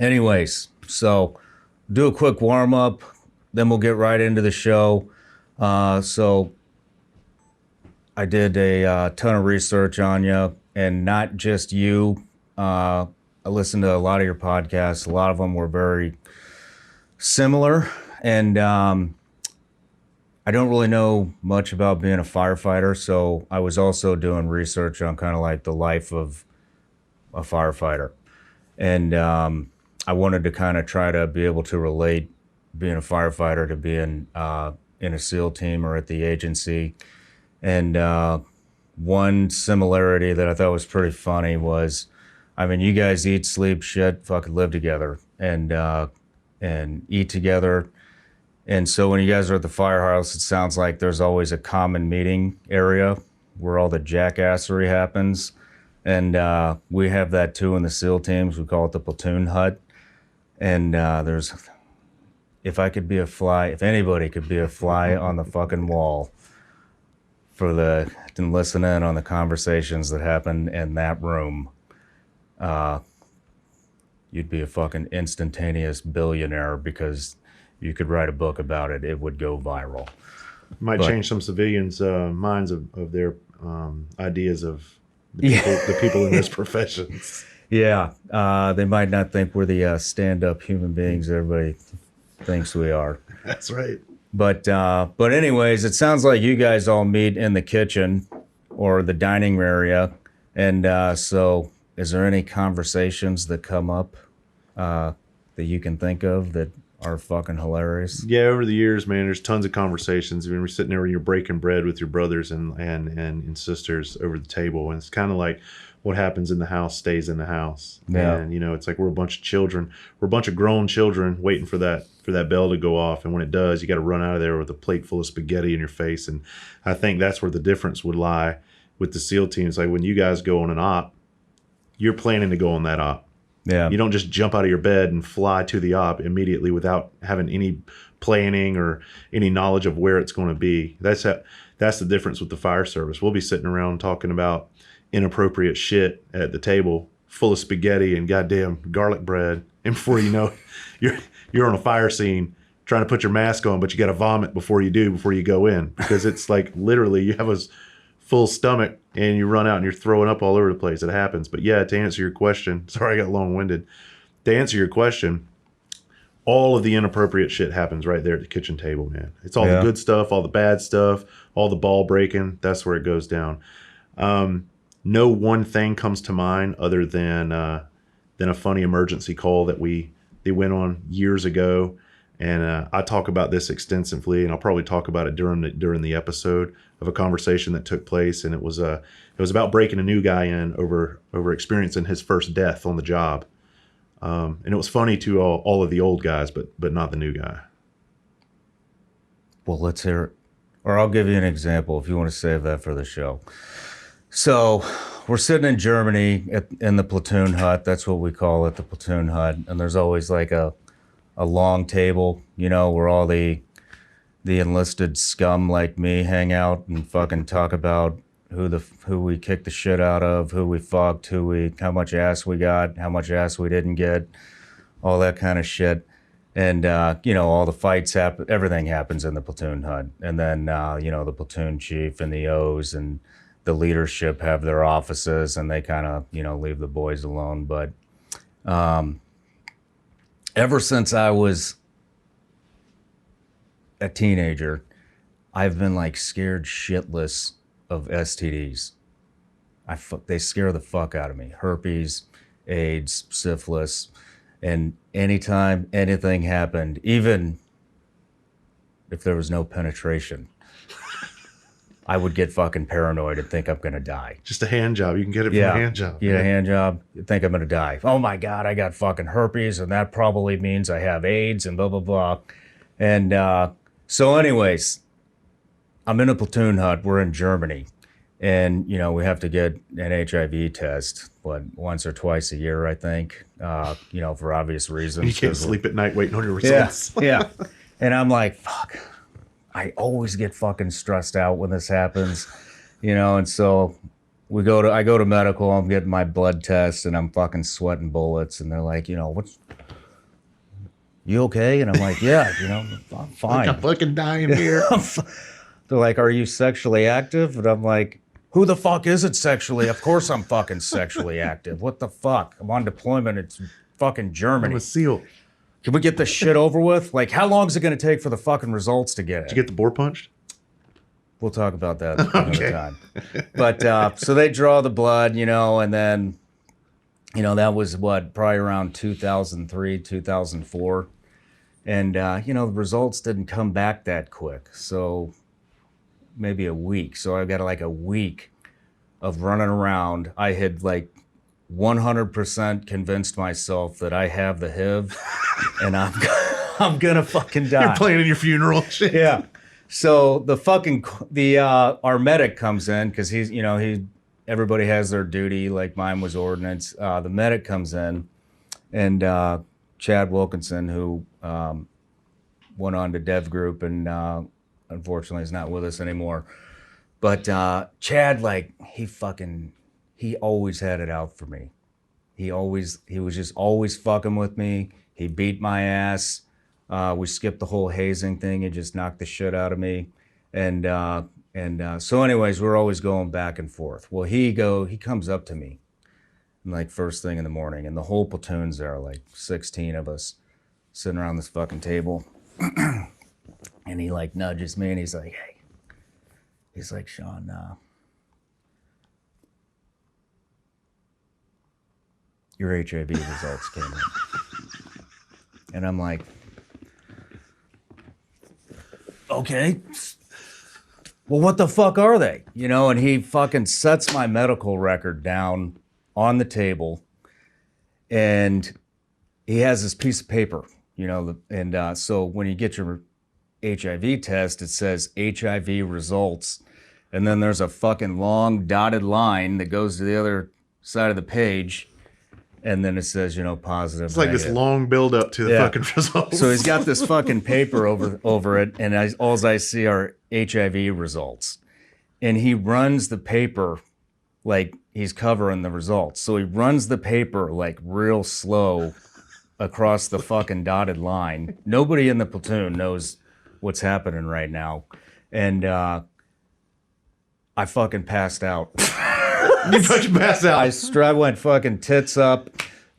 Anyways, so do a quick warm up, then we'll get right into the show. So I did a ton of research on you, and not just you. I listened to a lot of your podcasts. A lot of them were very similar, and I don't really know much about being a firefighter, so I was also doing research on kind of like the life of a firefighter. And I wanted to kind of try to be able to relate being a firefighter to being in a SEAL team or at the agency. And one similarity that I thought was pretty funny was, I mean, you guys eat, sleep, shit, fucking live together and eat together. And so when you guys are at the firehouse, it sounds like there's always a common meeting area where all the jackassery happens. And we have that too in the SEAL teams. We call it the platoon hut. And if I could be a fly, if anybody could be a fly on the fucking wall and listen in on the conversations that happen in that room, you'd be a fucking instantaneous billionaire, because you could write a book about it. It would go viral. Might change some civilians' minds of their ideas of the people in this profession. Yeah, they might not think we're the stand-up human beings everybody thinks we are. That's right. But anyways, it sounds like you guys all meet in the kitchen or the dining area. And so is there any conversations that come up that you can think of that are fucking hilarious? Yeah, over the years, man, there's tons of conversations. I mean, we're sitting there when you're breaking bread with your brothers and sisters over the table, and it's kind of like what happens in the house stays in the house. Yeah. And it's like we're a bunch of children, we're a bunch of grown children waiting for that bell to go off, and when it does, you got to run out of there with a plate full of spaghetti in your face. And I think that's where the difference would lie with the SEAL teams. Like when you guys go on an op, you're planning to go on that op. Yeah. You don't just jump out of your bed and fly to the op immediately without having any planning or any knowledge of where it's going to be. That's the difference with the fire service. We'll be sitting around talking about inappropriate shit at the table, full of spaghetti and goddamn garlic bread, and before you know it, you're on a fire scene trying to put your mask on, but you got to vomit before you go in, because it's like literally you have a full stomach and you run out and you're throwing up all over the place. It happens. But yeah, to answer your question, sorry I got long-winded. To answer your question, all of the inappropriate shit happens right there at the kitchen table, man. It's all the good stuff, all the bad stuff, all the ball breaking. That's where it goes down. No one thing comes to mind other than a funny emergency call that they went on years ago. And I talk about this extensively, and I'll probably talk about it during the episode of a conversation that took place. And it was about breaking a new guy in over experiencing his first death on the job. And it was funny to all of the old guys, but not the new guy. Well, let's hear it. Or I'll give you an example if you want to save that for the show. So we're sitting in Germany in the platoon hut. That's what we call it, the platoon hut. And there's always like a long table, where all the enlisted scum like me hang out and fucking talk about who we kicked the shit out of, who we fucked, how much ass we got, how much ass we didn't get, all that kind of shit. And all the fights happen, everything happens in the platoon hut. And then the platoon chief and the O's and the leadership have their offices, and they kind of leave the boys alone. But ever since I was a teenager, I've been like scared shitless of STDs. They scare the fuck out of me. Herpes, AIDS, syphilis. And anytime anything happened, even if there was no penetration, I would get fucking paranoid and think I'm going to die. Just a hand job. You can get it from a hand job. Get a hand job, you think I'm going to die. Oh my God, I got fucking herpes, and that probably means I have AIDS and blah, blah, blah. And so anyways, I'm in a platoon hut. We're in Germany. And, we have to get an HIV test, once or twice a year, I think, for obvious reasons. You can't sleep at night waiting on your results. Yeah. And I'm like, fuck. I always get fucking stressed out when this happens, and so I go to medical, I'm getting my blood test, and I'm fucking sweating bullets, and they're like, you okay? And I'm like, yeah, I'm fine. I'm fucking dying here. They're like, are you sexually active? And I'm like, who the fuck isn't sexually? Of course I'm fucking sexually active. What the fuck? I'm on deployment. It's fucking Germany. I'm a SEAL. Can we get this shit over with? Like, how long is it going to take for the fucking results to get in? Did you get the boar punched? We'll talk about that another time. But so they draw the blood, and then, that was probably around 2003, 2004. And, the results didn't come back that quick. So maybe a week. So I got like a week of running around. I had 100% convinced myself that I have the HIV and I'm gonna fucking die. You're planning your funeral. Shit. Yeah. So our medic comes in because everybody has their duty. Like mine was ordnance. The medic comes in, and Chad Wilkinson, who went on to Dev Group and unfortunately is not with us anymore. But Chad, he always had it out for me. He was just always fucking with me. He beat my ass. We skipped the whole hazing thing. He just knocked the shit out of me. And so anyways, we're always going back and forth. Well, he comes up to me first thing in the morning, and the whole platoon's there, 16 of us sitting around this fucking table. And he nudges me and he's like, hey, he's like, Shawn, your HIV results came in. And I'm like, okay, well, what the fuck are they? And he fucking sets my medical record down on the table, and he has this piece of paper, and so when you get your HIV test, it says HIV results, and then there's a fucking long dotted line that goes to the other side of the page, and then it says, positive. It's like negative. this long build up to the fucking results. So he's got this fucking paper over it, and all I see are HIV results. And he runs the paper like he's covering the results. So he runs the paper real slow across the fucking dotted line. Nobody in the platoon knows what's happening right now. And I fucking passed out. You fucking passed out. I went fucking tits up,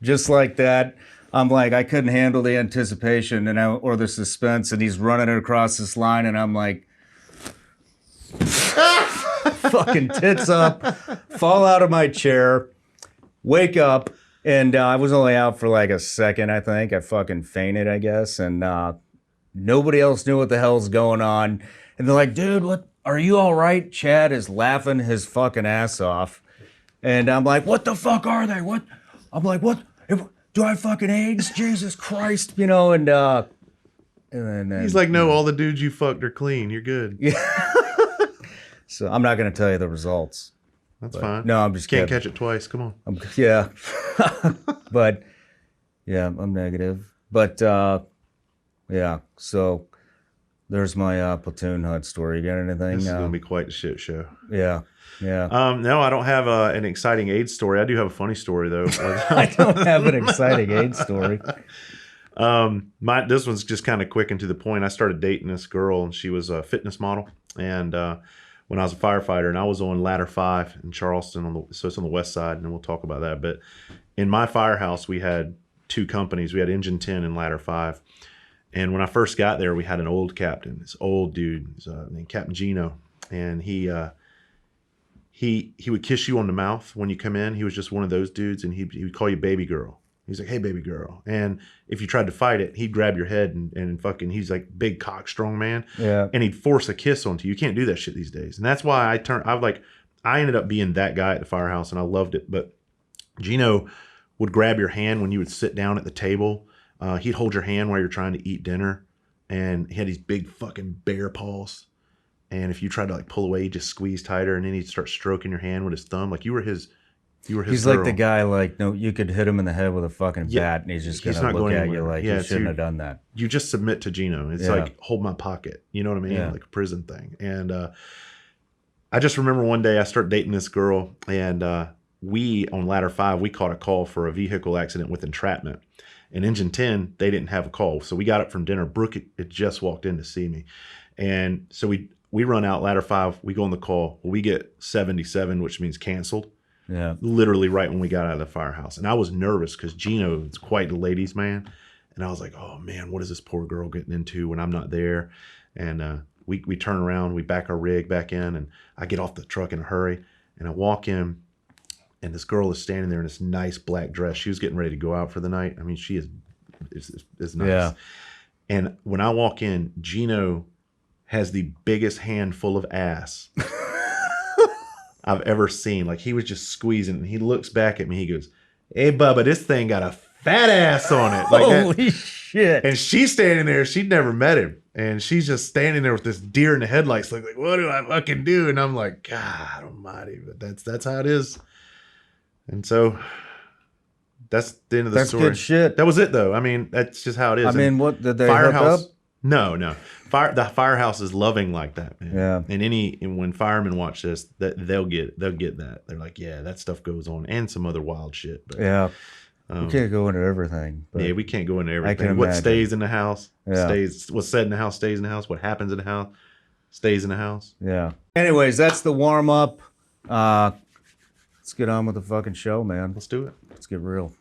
just like that. I'm like, I couldn't handle the anticipation or the suspense, and he's running it across this line, and I'm like, fucking tits up, fall out of my chair, wake up, and I was only out for a second, I think. I fucking fainted, I guess, and nobody else knew what the hell's going on. And they're like, dude, what? Are you all right? Chad is laughing his fucking ass off. And I'm like, what the fuck are they? What? I'm like, what? Do I have fucking AIDS? Jesus Christ, and then he's like, no, all the dudes you fucked are clean. You're good. Yeah. So I'm not going to tell you the results. That's fine. No, I'm just Can't kidding. catch it twice. Come on. Yeah. But yeah, I'm negative. But yeah, so there's my platoon HUD story. You got anything? This is going to be quite a shit show. Yeah. Yeah. No, I don't have an exciting AIDS story. I do have a funny story though. I don't have an exciting AIDS story. This one's just kind of quick and to the point. I started dating this girl, and she was a fitness model. And when I was a firefighter, and I was on Ladder 5 in Charleston, so it's on the west side, and we'll talk about that. But in my firehouse, we had two companies. We had Engine 10 and Ladder 5. And when I first got there, we had an old captain, this old dude named Captain Gino, and he would kiss you on the mouth when you come in. He was just one of those dudes, and he would call you baby girl. He's like, hey, baby girl. And if you tried to fight it, he'd grab your head and fucking, he's like big cock, strong man. Yeah. And he'd force a kiss onto you. You can't do that shit these days. And that's why I ended up being that guy at the firehouse, and I loved it. But Gino would grab your hand when you would sit down at the table. He'd hold your hand while you're trying to eat dinner. And he had these big fucking bear paws. And if you tried to pull away, he'd just squeeze tighter, and then he'd start stroking your hand with his thumb. Like you were his He's girl. like the guy, no, you could hit him in the head with a fucking bat, and he's just going to look at you like, you shouldn't have done that. You just submit to Gino. It's like, hold my pocket. You know what I mean? Yeah. Like a prison thing. And I just remember one day I started dating this girl, and we, on Ladder 5, we caught a call for a vehicle accident with entrapment. In Engine 10, they didn't have a call. So we got up from dinner. Brooke had just walked in to see me. And so we run out ladder 5. We go on the call. We get 77, which means canceled. Yeah. Literally right when we got out of the firehouse. And I was nervous because Gino is quite a ladies' man. And I was like, oh, man, what is this poor girl getting into when I'm not there? And we turn around. We back our rig back in. And I get off the truck in a hurry. And I walk in. And this girl is standing there in this nice black dress. She was getting ready to go out for the night. I mean, she is nice. Yeah. And when I walk in, Gino has the biggest handful of ass I've ever seen. Like, he was just squeezing. And he looks back at me. He goes, hey, Bubba, this thing got a fat ass on it. Like Holy shit. And she's standing there. She'd never met him. And she's just standing there with this deer in the headlights. Like, what do I fucking do? And I'm like, God almighty. But that's how it is. And so that's the end of the story. That's good shit. That was it, though. I mean, that's just how it is. I mean, what did they hook up? No. The firehouse is loving like that, man. Yeah. And when firemen watch this, they'll get that. They're like, yeah, that stuff goes on, and some other wild shit. But, Yeah. We can't go into everything. But yeah, we can't go into I can everything. What imagine. stays in the house Yeah. what's said in the house stays in the house. What happens in the house stays in the house. Yeah. Anyways, that's the warm up. Let's get on with the fucking show, man. Let's do it. Let's get real.